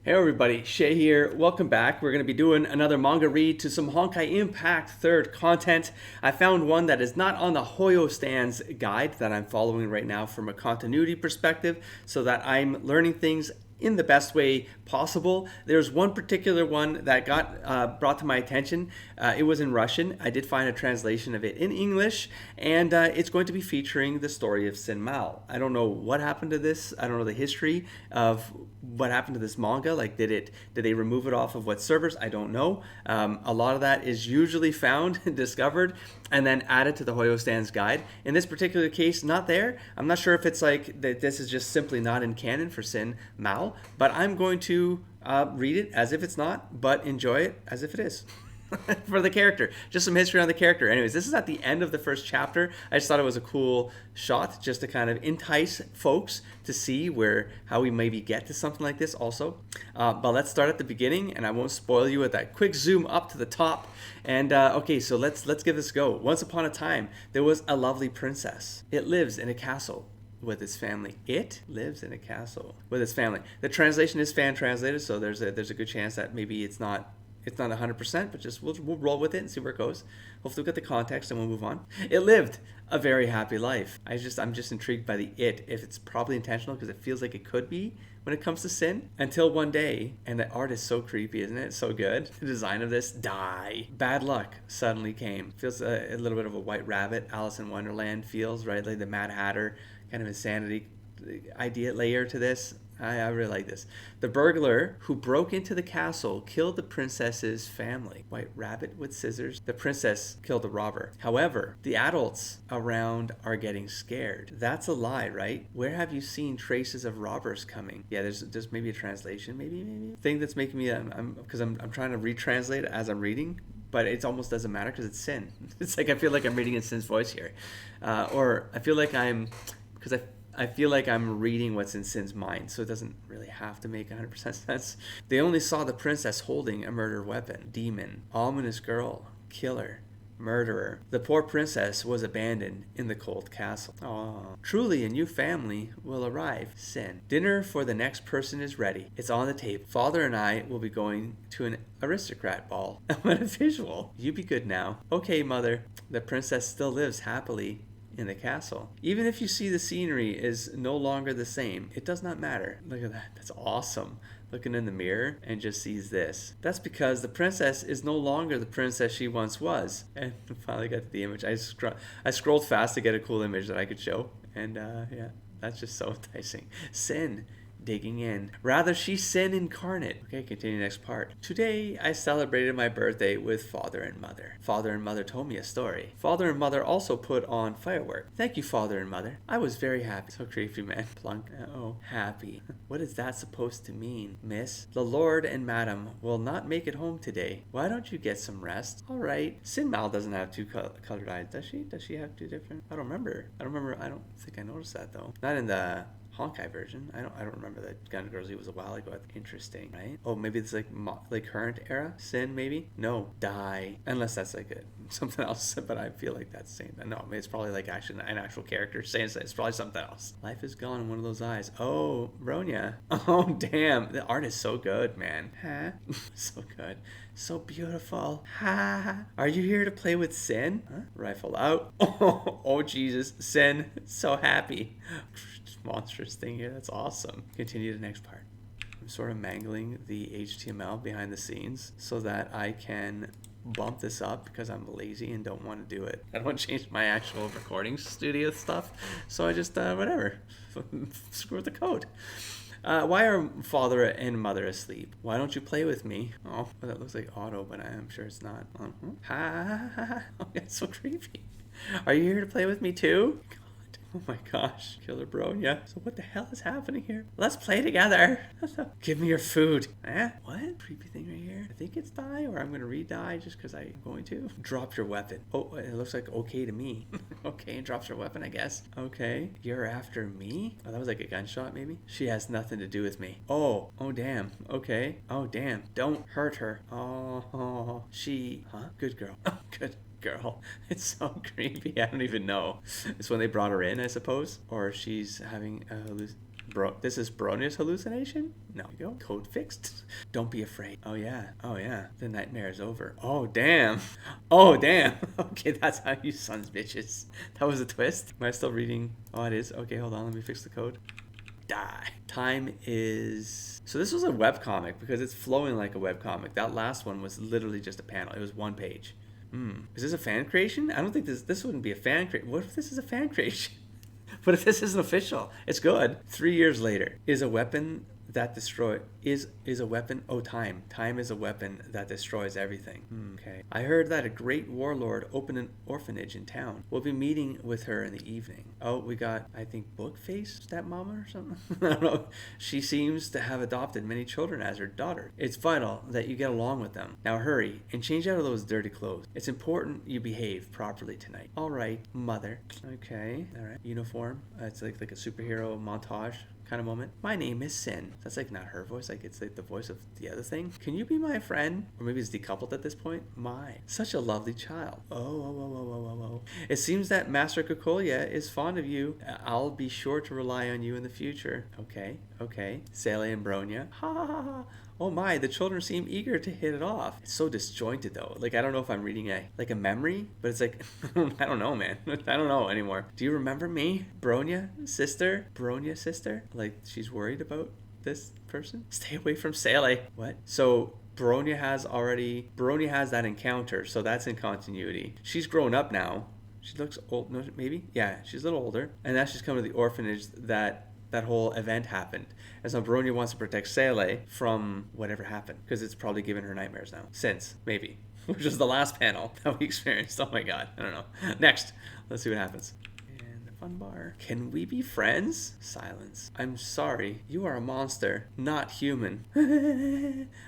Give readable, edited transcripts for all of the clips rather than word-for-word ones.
Hey everybody, Shay here. Welcome back. We're going to be doing another manga read to some Honkai Impact 3rd content. I found one that is not on the Hoyo Stands guide that I'm following right now from a continuity perspective so that I'm learning things in the best way possible. There's one particular one that got brought to my attention. It was in Russian. I did find a translation of it in English, and it's going to be featuring the story of Sin Mao. I don't know what happened to this. I don't know the history of what happened to this manga. Like, did they remove it off of what servers? I don't know. A lot of that is usually found and discovered and then added to the Hoyo Stands guide. In this particular case, not there. I'm not sure if it's like that this is just simply not in canon for Sin Mao, but I'm going to read it as if it's not, but enjoy it as if it is. For the character, just some history on the character. Anyways, this is at the end of the first chapter. I just thought it was a cool shot just to kind of entice folks to see how we maybe get to something like this also. But let's start at the beginning, and I won't spoil you with that quick zoom up to the top. And okay, so let's give this a go. Once upon a time, there was a lovely princess. It lives in a castle with its family. It lives in a castle with its family. The translation is fan translated, so there's a good chance that maybe it's not 100%, but just we'll roll with it and see where it goes. Hopefully we'll get the context and we'll move on. It lived a very happy life. I'm just intrigued by the it, if it's probably intentional, because it feels like it could be when it comes to sin. Until one day, and the art is so creepy, isn't it? So good. The design of this, die. Bad luck suddenly came. Feels a little bit of a White Rabbit, Alice in Wonderland feels, right? Like the Mad Hatter kind of insanity idea layer to this. I really like this. The burglar who broke into the castle killed the princess's family. White Rabbit with scissors. The princess killed the robber. However, the adults around are getting scared. That's a lie, right? Where have you seen traces of robbers coming? Yeah, there's maybe a translation, maybe. Thing that's making me, because I'm trying to retranslate it as I'm reading, but it almost doesn't matter because it's Sin. It's like I feel like I'm reading in Sin's voice here. Or I feel like I feel like I'm reading what's in Sin's mind, so it doesn't really have to make 100% sense. They only saw the princess holding a murder weapon. Demon, ominous girl, killer, murderer. The poor princess was abandoned in the cold castle. Aww. Truly a new family will arrive. Sin. Dinner for the next person is ready. It's on the table. Father and I will be going to an aristocrat ball. What a visual. You be good now. Okay, mother. The princess still lives happily in the castle. Even if you see the scenery is no longer the same, it does not matter. Look at that. That's awesome. Looking in the mirror and just sees this. That's because the princess is no longer the princess she once was. And finally got to the image. I scrolled fast to get a cool image that I could show. And yeah, that's just so enticing. Sin. Digging in. Rather, she's Sin incarnate. Okay, continue next part. Today, I celebrated my birthday with Father and Mother. Father and Mother told me a story. Father and Mother also put on fireworks. Thank you, Father and Mother. I was very happy. So creepy, man. Plunk. Oh, happy. What is that supposed to mean, miss? The Lord and Madam will not make it home today. Why don't you get some rest? All right. Sin Mal doesn't have two colored eyes, does she? Does she have two different? I don't remember. I don't think I noticed that, though. Not in the Honkai version. I don't remember that Gun Girls was a while ago. That's interesting, right? Oh, maybe it's like current era Sin, maybe. No, die. Unless that's like something else. But I feel like that's saying that. No, I mean, it's probably like actually an actual character saying it's probably something else. Life is gone in one of those eyes. Oh, Bronya. Oh, damn. The art is so good, man. Huh? So good. So beautiful. Ha! Are you here to play with Sin? Huh? Rifle out. Oh, Jesus. Sin. So happy. Monstrous thing here. That's awesome. Continue to the next part. I'm sort of mangling the HTML behind the scenes so that I can bump this up because I'm lazy and don't want to do it. I don't want to change my actual recording studio stuff, so I just whatever. Screw the code. Why are Father and Mother asleep? Why don't you play with me? Oh, well, that looks like auto, but I'm sure it's not. Ha! Oh, that's so creepy. Are you here to play with me too? Oh my gosh, Killer Bronya. So what the hell is happening here? Let's play together. Give me your food. What? Creepy thing right here. I think it's die, or I'm going to re-die just because I'm going to. Drop your weapon. Oh, it looks like okay to me. Okay, drops her weapon, I guess. Okay. You're after me? Oh, that was like a gunshot, maybe? She has nothing to do with me. Oh damn. Okay. Oh, damn. Don't hurt her. Oh, she. Huh? Good girl. Oh, good girl. It's so creepy. I don't even know. It's when they brought her in, I suppose. Or she's having a This is Bronya's hallucination? No. There you go. Code fixed. Don't be afraid. Oh yeah. Oh yeah. The nightmare is over. Oh damn. Oh damn. Okay, that's how you sons bitches. That was a twist. Am I still reading? Oh, it is. Okay, hold on. Let me fix the code. Die. Time is... So this was a webcomic because it's flowing like a webcomic. That last one was literally just a panel. It was one page. Is this a fan creation? I don't think this wouldn't be a fan creation. What if this is a fan creation? What if this isn't official? It's good. 3 years later. Is a weapon that destroy is a weapon. Oh, time is a weapon that destroys everything. Okay, I heard that a great warlord opened an orphanage in town. We'll be meeting with her in the evening. Oh, we got, I think, Bookface stepmama or something. I don't know. She seems to have adopted many children as her daughter. It's vital that you get along with them. Now hurry and change out of those dirty clothes. It's important you behave properly tonight. All right, mother. Okay, all right. Uniform. It's like a superhero montage kind of moment. My name is Sin. That's like not her voice, like it's like the voice of the other thing. Can you be my friend? Or maybe it's decoupled at this point. My, such a lovely child. Oh. It seems that Master Kokolia is fond of you. I'll be sure to rely on you in the future. Okay. Sele and Bronya. Ha. Oh my, the children seem eager to hit it off. It's so disjointed though. Like, I don't know if I'm reading a memory, but it's like, I don't know, man. I don't know anymore. Do you remember me? Bronya sister? Like, she's worried about this person? Stay away from Sele. What? So, Bronya has that encounter, so that's in continuity. She's grown up now. She looks old, no, maybe? Yeah, she's a little older. And now she's come to the orphanage that whole event happened. And so Bronya wants to protect Sele from whatever happened, because it's probably given her nightmares now. Since, maybe. Which was the last panel that we experienced. Oh my god, I don't know. Next, let's see what happens. And the fun bar. Can we be friends? Silence. I'm sorry, you are a monster, not human.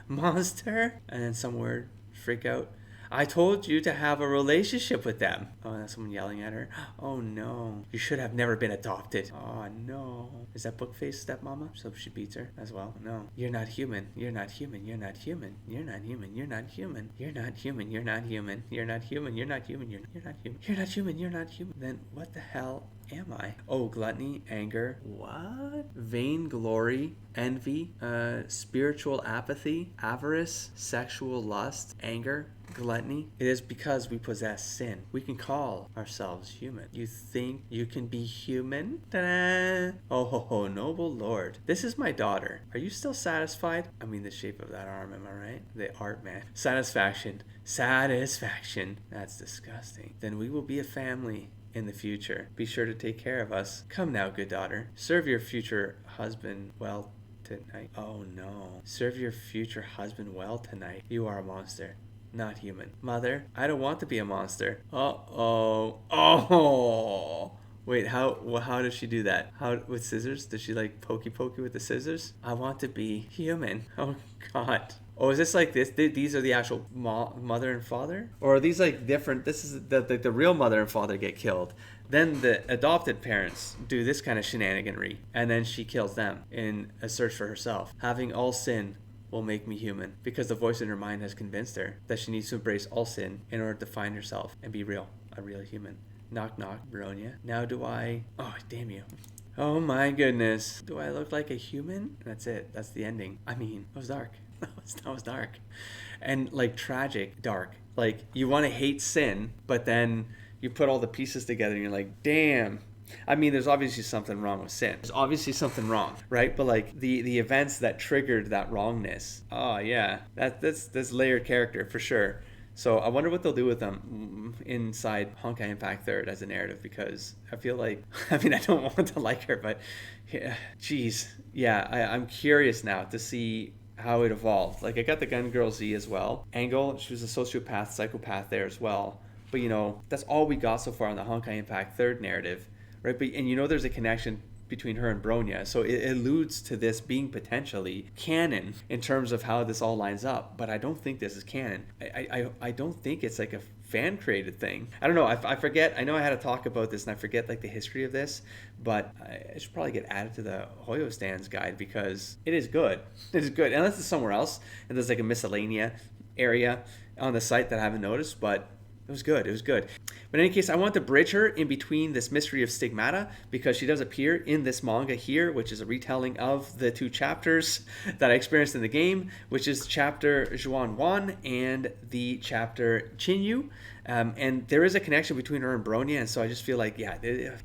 Monster? And then some word, freak out. I told you to have a relationship with them. Oh, that's someone yelling at her. Oh no. You should have never been adopted. Oh no. Is that Bookface stepmama? So she beats her as well? No. You're not human. You're not human. You're not human. You're not human. You're not human. You're not human. You're not human. You're not human. You're not human. You're not human. You're not human. You're not human. Then what the hell am I? Oh, gluttony, anger. What? Vainglory, envy, spiritual apathy, avarice, sexual lust, anger, gluttony. It is because we possess sin. We can call ourselves human. You think you can be human? Ta-da! Oh, noble lord. This is my daughter. Are you still satisfied? I mean, the shape of that arm, am I right? The art, man. Satisfaction. That's disgusting. Then we will be a family in the future. Be sure to take care of us. Come now, good daughter. Serve your future husband well tonight. Oh no. Serve your future husband well tonight. You are a monster. Not human. Mother, I don't want to be a monster. Oh. Wait, how does she do that? How, with scissors? Does she like pokey with the scissors? I want to be human. Oh god. Oh, is this like this? These are the actual mother and father? Or are these like different? This is the real mother and father get killed. Then the adopted parents do this kind of shenaniganry. And then she kills them in a search for herself. Having all sin will make me human, because the voice in her mind has convinced her that she needs to embrace all sin in order to find herself and be real, a real human. Knock, Bronya. Now do I... Oh, damn you. Oh my goodness. Do I look like a human? That's it. That's the ending. I mean, it was dark. That was dark. And like tragic dark. Like you want to hate sin, but then you put all the pieces together and you're like, damn. I mean, there's obviously something wrong with sin. There's obviously something wrong, right? But like the events that triggered that wrongness. Oh yeah, that's layered character for sure. So I wonder what they'll do with them inside Honkai Impact 3rd as a narrative, because I feel like, I mean, I don't want to like her, but yeah, geez. Yeah, I'm curious now to see how it evolved. Like I got the Gun Girl Z as well. Angle, she was a sociopath, psychopath there as well. But you know, that's all we got so far on the Honkai Impact 3rd narrative. Right, but and you know there's a connection between her and Bronya, so it alludes to this being potentially canon in terms of how this all lines up. But I don't think this is canon. I don't think it's like a fan created thing. I don't know. I forget. I know I had to talk about this, and I forget like the history of this. But it should probably get added to the Hoyo Stands guide, because it is good. It is good, unless it's somewhere else and there's like a miscellanea area on the site that I haven't noticed, but. It was good. It was good. But in any case, I want to bridge her in between this mystery of Stigmata because she does appear in this manga here, which is a retelling of the 2 chapters that I experienced in the game, which is Chapter Chiyou and the Chapter Chiyou. And there is a connection between her and Bronya, and so I just feel like, yeah,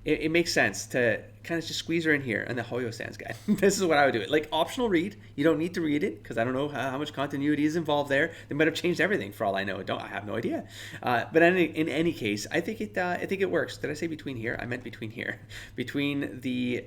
it makes sense to kind of just squeeze her in here in the Hoyo Sans guide. This is what I would do it. Like, optional read. You don't need to read it because I don't know how much continuity is involved there. They might have changed everything for all I know. I have no idea. But in any case, I think it works. Did I say between here? I meant between here. Between the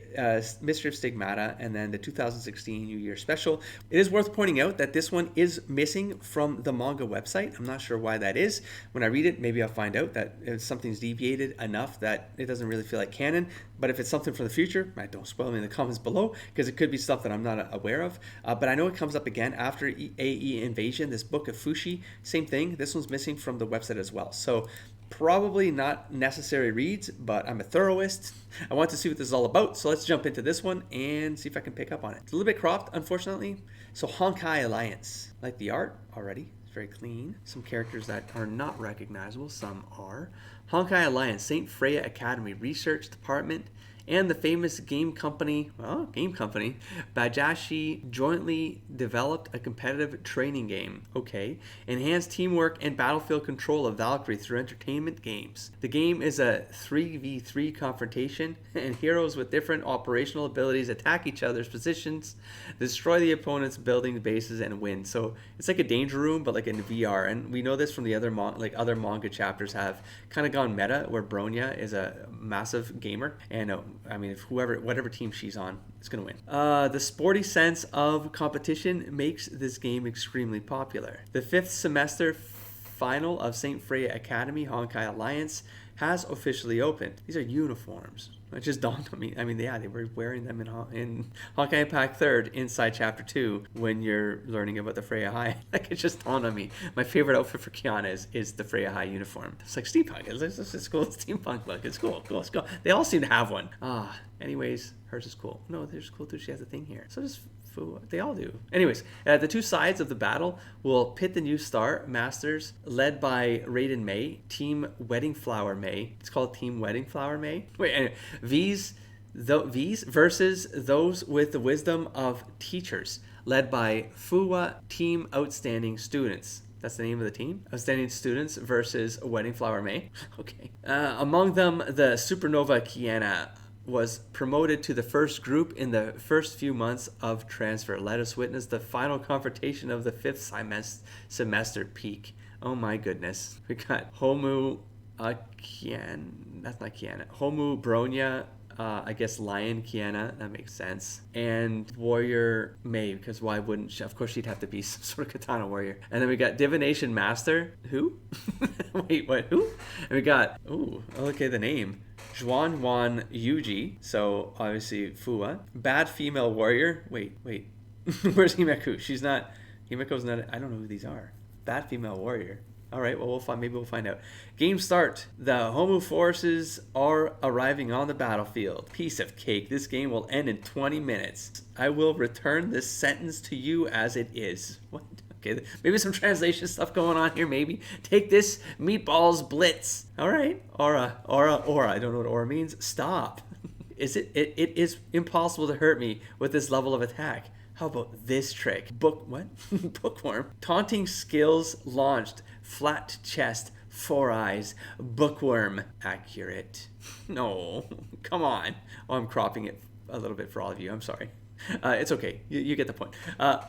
Mystery of Stigmata and then the 2016 New Year special. It is worth pointing out that this one is missing from the manga website. I'm not sure why that is. When I read it, maybe I'll find out that something's deviated enough that it doesn't really feel like canon. But if it's something from the future, don't spoil me in the comments below because it could be stuff that I'm not aware of. But I know it comes up again after AE Invasion, this book of Fushi, same thing. This one's missing from the website as well. So probably not necessary reads, but I'm a thorougist. I want to see what this is all about. So let's jump into this one and see if I can pick up on it. It's a little bit cropped, unfortunately. So Honkai Alliance. Like the art already. It's very clean. Some characters that are not recognizable. Some are. Honkai Alliance, St. Freya Academy Research Department, and the famous game company, Bajashi jointly developed a competitive training game. Okay. Enhanced teamwork and battlefield control of Valkyrie through entertainment games. The game is a 3v3 confrontation, and heroes with different operational abilities attack each other's positions, destroy the opponent's building bases, and win. So it's like a danger room, but like in VR. And we know this from the other other manga chapters have kind of gone meta, where Bronya is a massive gamer, and I mean, if whatever team she's on, is going to win. The sporty sense of competition makes this game extremely popular. The 5th semester final of St. Freya Academy Honkai Alliance has officially opened. These are uniforms. It just dawned on me. I mean, yeah, they were wearing them in Honkai Impact 3rd inside Chapter 2 when you're learning about the Freya High. Like, it just dawned on me. My favorite outfit for Kiana is the Freya High uniform. It's like steampunk. It's cool. It's steampunk look. It's cool. It's cool. They all seem to have one. Anyways, hers is cool. No, theirs is cool too. She has a thing here. So does they all do. Anyways, the 2 sides of the battle will pit the new star masters led by Raiden Mei, Team Wedding Flower Mei. It's called Team Wedding Flower Mei. Wait, anyway, V's versus those with the wisdom of teachers, led by Fuwa Team Outstanding Students. That's the name of the team. Outstanding Students versus Wedding Flower Mei. Okay. Among them, the Supernova Kiana was promoted to the first group in the first few months of transfer. Let us witness the final confrontation of the 5th semester peak. Oh my goodness. We got Homu Kiana. That's not Kiana. Homu Bronya. I guess Lion Kiana, that makes sense. And Warrior Mei, because why wouldn't she? Of course she'd have to be some sort of katana warrior. And then we got Divination Master. Who? Wait, what? Who? And we got, okay, the name. Juan Yuji, so obviously Fuwa. Bad Female Warrior. Wait. Where's Himeku? Himeko's not, I don't know who these are. Bad Female Warrior. All right, well, maybe we'll find out. Game start. The Homu forces are arriving on the battlefield. Piece of cake. This game will end in 20 minutes. I will return this sentence to you as it is. What? Okay, maybe some translation stuff going on here, maybe. Take this, meatballs blitz. All right. Aura. I don't know what aura means. Stop. It is impossible to hurt me with this level of attack. How about this trick? Bookworm. Taunting skills launched. Flat chest, 4 eyes. Bookworm. Accurate. No, come on. Oh, I'm cropping it a little bit for all of you. I'm sorry. It's okay. You get the point.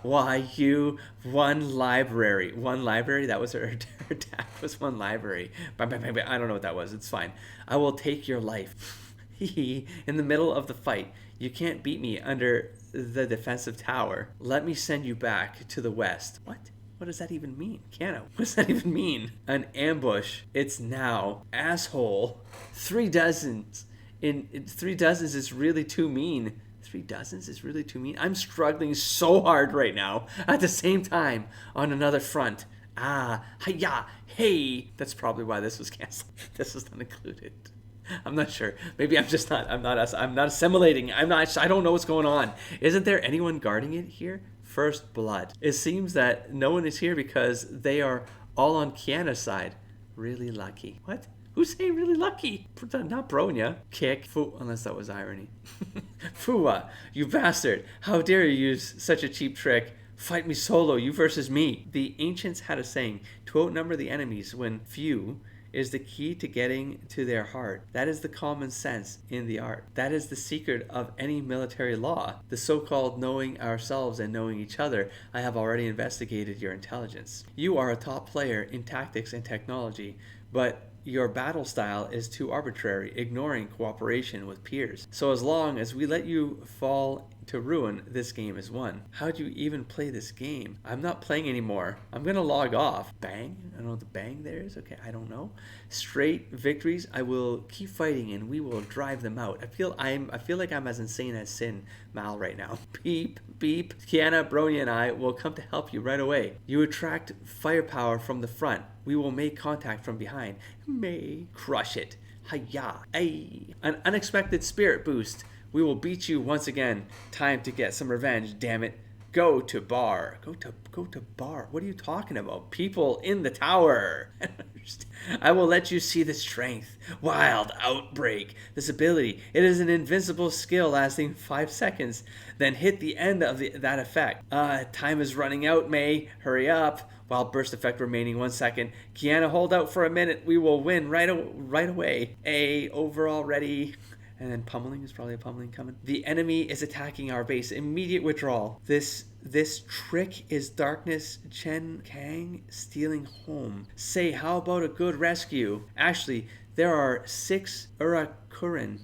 One library. One library? That was her attack. Was one library. I don't know what that was. It's fine. I will take your life. In the middle of the fight. You can't beat me under the defensive tower. Let me send you back to the west. What? What does that even mean? Kano, what does that even mean? An ambush. It's now. Asshole. 3 dozens. In 3 dozens is really too mean. 3 dozens is really too mean. I'm struggling so hard right now. At the same time, on another front. Hiya, hey. That's probably why this was canceled. This was not included. I'm not sure. Maybe I'm not assimilating. I don't know what's going on. Isn't there anyone guarding it here? First blood. It seems that no one is here because they are all on Kiana's side. Really lucky. What? Who's saying really lucky? Not Bronya. Kick. Unless that was irony. Fuwa, you bastard. How dare you use such a cheap trick? Fight me solo, you versus me. The ancients had a saying, to outnumber the enemies when few is the key to getting to their heart. That is the common sense in the art. That is the secret of any military law. The so-called knowing ourselves and knowing each other. I have already investigated your intelligence. You are a top player in tactics and technology, but your battle style is too arbitrary, ignoring cooperation with peers. So as long as we let you fall to ruin, this game is won. How do you even play this game? I'm not playing anymore. I'm gonna log off. Bang? I don't know what the bang there is. Okay, I don't know. Straight victories. I will keep fighting and we will drive them out. I feel like I'm as insane as Sin Mal right now. Beep, beep. Kiana, Bronya, and I will come to help you right away. You attract firepower from the front. We will make contact from behind. May crush it. Hiya. Ay. An unexpected spirit boost. We will beat you once again. Time to get some revenge, damn it. Go to bar. Go to bar. What are you talking about? People in the tower. I don't understand. I will let you see the strength. Wild outbreak. This ability. It is an invincible skill lasting 5 seconds. Then hit the end of that effect. Time is running out, May. Hurry up. Wild burst effect remaining 1 second. Kiana, hold out for a minute. We will win right away. Overall ready. And then pummeling, is probably a pummeling coming. The enemy is attacking our base. Immediate withdrawal. This trick is Darkness Chen Kang stealing home. Say, how about a good rescue? Actually, there are 6 Urakuren.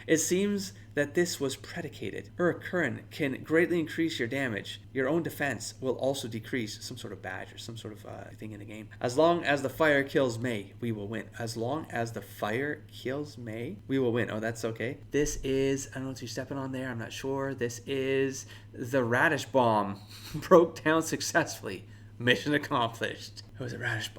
It seems that this was predicated. Urakuren can greatly increase your damage. Your own defense will also decrease. Some sort of badge or some sort of thing in the game. As long as the fire kills May, we will win. As long as the fire kills May, we will win. Oh, that's okay. This is, I don't know what you're stepping on there. I'm not sure. This is the radish bomb. Broke down successfully. Mission accomplished. That was a radish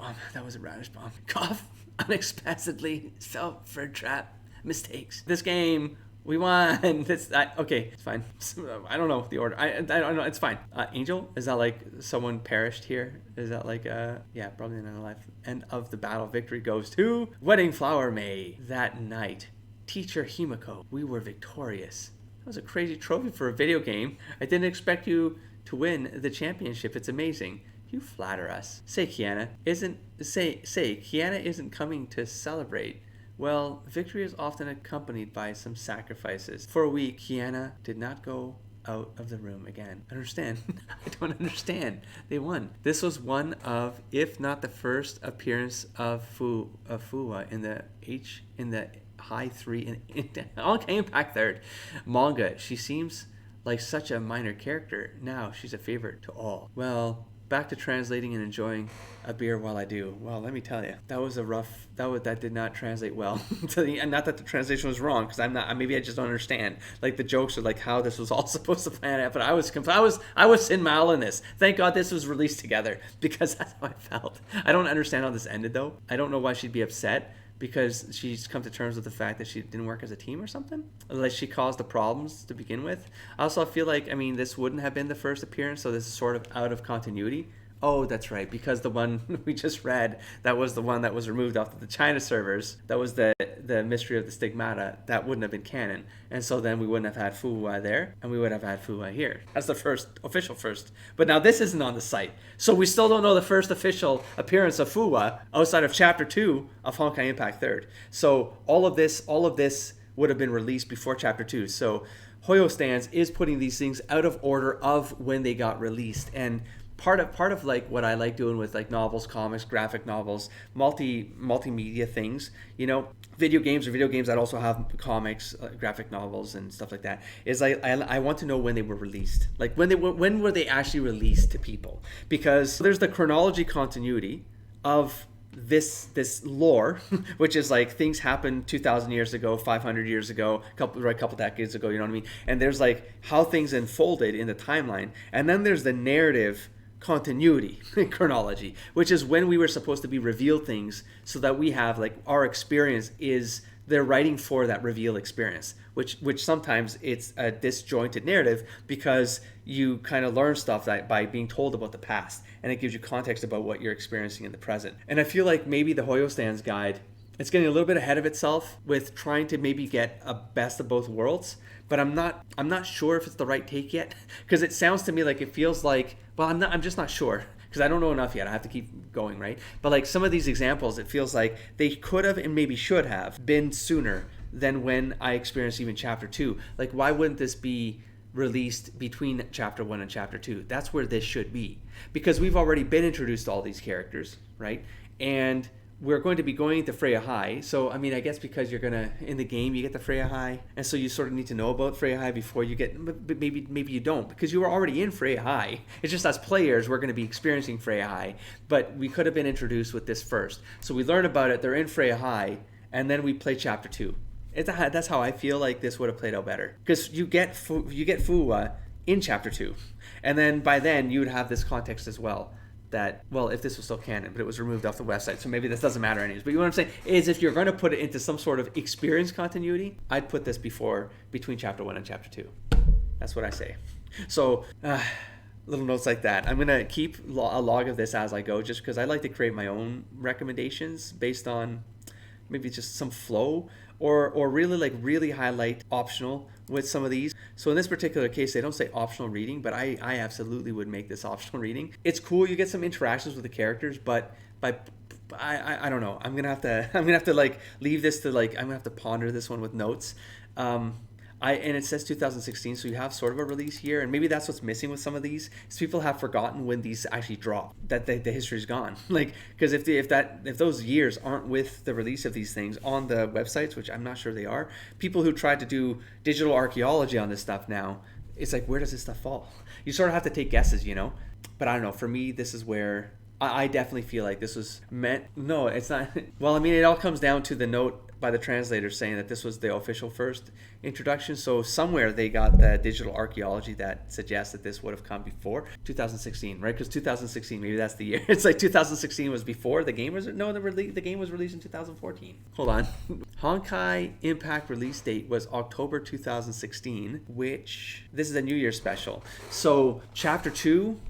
bomb. Cough. Unexpectedly fell for a trap. Mistakes. This game, we won. Okay, it's fine. I don't know the order. I don't know. It's fine. Angel, is that like someone perished here? Is that like yeah, probably another life. End of the battle. Victory goes to Wedding Flower May. That night, Teacher Himiko, we were victorious. That was a crazy trophy for a video game. I didn't expect you to win the championship. It's amazing. You flatter us. Kiana isn't coming to celebrate. Well, victory is often accompanied by some sacrifices. For a week, Kiana did not go out of the room again. I understand. I don't understand. They won. This was one of, if not the first appearance of Fuwa in the high 3 in Honkai Impact 3rd manga. She seems like such a minor character. Now she's a favorite to all. Well, back to translating and enjoying a beer while I do. Well, let me tell you, that was a rough. That did not translate well. And not that the translation was wrong, because maybe I just don't understand. Like the jokes are like how this was all supposed to plan out. But I was Sin Mal in this. Thank God this was released together, because that's how I felt. I don't understand how this ended though. I don't know why she'd be upset. Because she's come to terms with the fact that she didn't work as a team or something? Like she caused the problems to begin with? Also, I feel like, this wouldn't have been the first appearance, so this is sort of out of continuity. Oh, that's right, because the one we just read, that was the one that was removed off the China servers. That was the Mystery of the Stigmata. That wouldn't have been canon. And so then we wouldn't have had Fuwa there, and we would have had Fuwa here. That's the official first. But now this isn't on the site. So we still don't know the first official appearance of Fuwa outside of Chapter 2 of Honkai Impact 3rd. So all of this would have been released before Chapter 2. So Hoyo Stands is putting these things out of order of when they got released. And part of like what I like doing with like novels, comics, graphic novels, multimedia things, video games that also have comics, graphic novels and stuff like that, is I want to know when they were released. Like when were they actually released to people? Because there's the chronology continuity of this lore, which is like things happened 2,000 years ago, 500 years ago, a couple decades ago, you know what I mean? And there's like how things unfolded in the timeline, and then there's the narrative continuity chronology, which is when we were supposed to be revealed things, so that we have like our experience is they're writing for that reveal experience, which sometimes it's a disjointed narrative because you kind of learn stuff that by being told about the past, and it gives you context about what you're experiencing in the present. And I feel like maybe the Hoyo Stands guide, it's getting a little bit ahead of itself with trying to maybe get a best of both worlds, but I'm not sure if it's the right take yet, because it sounds to me like it feels like, well, I'm just not sure, because I don't know enough yet. I have to keep going, right? But like some of these examples, it feels like they could have and maybe should have been sooner than when I experienced even Chapter 2. Like, why wouldn't this be released between Chapter 1 and Chapter 2? That's where this should be, because we've already been introduced to all these characters, right? And we're going to be going to Freya High. So, I mean, I guess because you're going to, in the game, you get the Freya High. And so you sort of need to know about Freya High before you get, but maybe you don't, because you were already in Freya High. It's just as players, we're going to be experiencing Freya High. But we could have been introduced with this first. So we learn about it, they're in Freya High, and then we play Chapter 2. That's how I feel like this would have played out better. Because you get Fuwa in Chapter 2. And then by then, you would have this context as well. That, well, if this was still canon, but it was removed off the website, so maybe this doesn't matter anyways. But you know what I'm saying is, if you're going to put it into some sort of experience continuity, I'd put this between Chapter 1 and Chapter 2. That's what I say. So, little notes like that. I'm going to keep a log of this as I go, just because I like to create my own recommendations based on maybe just some flow, or really highlight optional with some of these. So in this particular case, they don't say optional reading, but I absolutely would make this optional reading. It's cool, you get some interactions with the characters, but I don't know. I'm gonna have to like leave this to like, I'm gonna have to ponder this one with notes. And it says 2016, so you have sort of a release year, and maybe that's what's missing with some of these, is people have forgotten when these actually drop, that the history's gone. Like, because if those years aren't with the release of these things on the websites, which I'm not sure they are, people who tried to do digital archaeology on this stuff now, it's like, where does this stuff fall? You sort of have to take guesses, you know? But I don't know, for me, this is where I definitely feel like this was meant. No, it's not. Well, I mean, it all comes down to the note by the translator saying that this was the official first introduction. So somewhere they got the digital archaeology that suggests that this would have come before 2016, right? Because 2016, maybe that's the year. It's like 2016 was before the game was. No, the game was released in 2014. Hold on. Honkai Impact release date was October 2016, which this is a New Year special. So Chapter 2.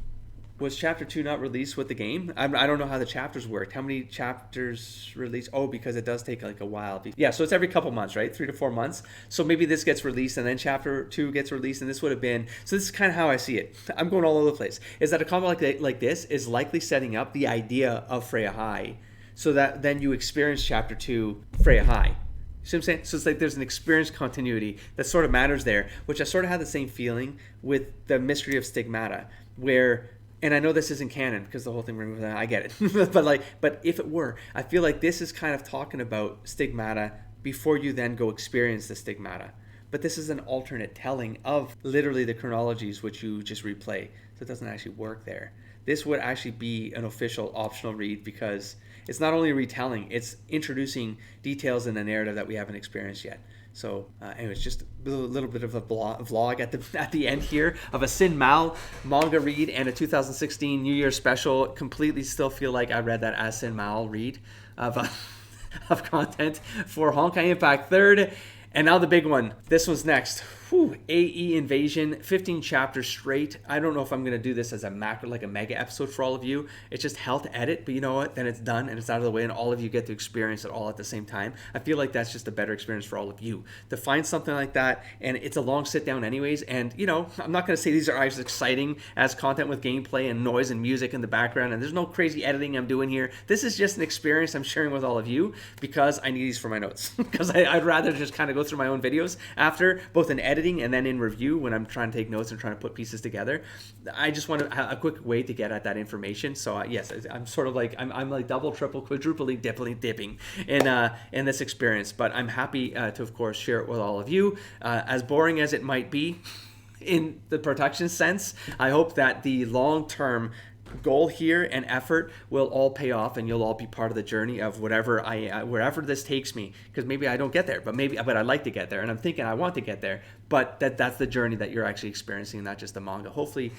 Was Chapter 2 not released with the game? I don't know how the chapters worked. How many chapters released? Oh, because it does take like a while. Yeah, so it's every couple months, right? 3 to 4 months. So maybe this gets released and then Chapter 2 gets released, and this would have been... So this is kind of how I see it. I'm going all over the place. Is that a combat like this is likely setting up the idea of Freya High, so that then you experience Chapter 2 Freya High. See what I'm saying? So it's like there's an experience continuity that sort of matters there, which I sort of had the same feeling with the Mystery of Stigmata, where... And I know this isn't canon because the whole thing removed that. I get it. but if it were, I feel like this is kind of talking about Stigmata before you then go experience the Stigmata. But this is an alternate telling of literally the chronologies which you just replay. So it doesn't actually work there. This would actually be an official optional read because it's not only a retelling, it's introducing details in the narrative that we haven't experienced yet. So anyways, just a little bit of a vlog at the end here of a Sin Mal manga read and a 2016 New Year special. Completely still feel like I read that as Sin Mal read of content for Honkai Impact 3rd. And now the big one. This one's next. AE Invasion, 15 chapters straight. I don't know if I'm going to do this as a macro, like a mega episode for all of you. It's just hell to edit, but you know what? Then it's done and it's out of the way and all of you get to experience it all at the same time. I feel like that's just a better experience for all of you. To find something like that, and it's a long sit down anyways, and you know, I'm not going to say these are as exciting as content with gameplay and noise and music in the background, and there's no crazy editing I'm doing here. This is just an experience I'm sharing with all of you because I need these for my notes. Because I'd rather just kind of go through my own videos after, both in editing and then in review when I'm trying to take notes and trying to put pieces together. I just want a quick way to get at that information. So yes, I'm sort of like I'm like double, triple, quadrupling, dipping in this experience. But I'm happy to of course share it with all of you. As boring as it might be in the production sense, I hope that the long-term goal here and effort will all pay off, and you'll all be part of the journey of whatever wherever this takes me. Because maybe I don't get there, but I'd like to get there, and I'm thinking I want to get there. but that's the journey that you're actually experiencing, not just the manga. Hopefully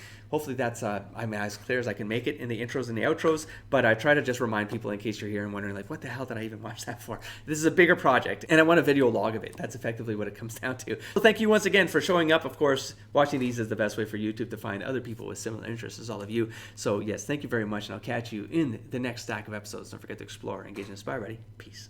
that's I'm as clear as I can make it in the intros and the outros, but I try to just remind people in case you're here and wondering like, what the hell did I even watch that for? This is a bigger project, and I want a video log of it. That's effectively what it comes down to. So thank you once again for showing up. Of course, watching these is the best way for YouTube to find other people with similar interests as all of you. So yes, thank you very much, and I'll catch you in the next stack of episodes. Don't forget to explore, engage, and inspire. Ready? Peace.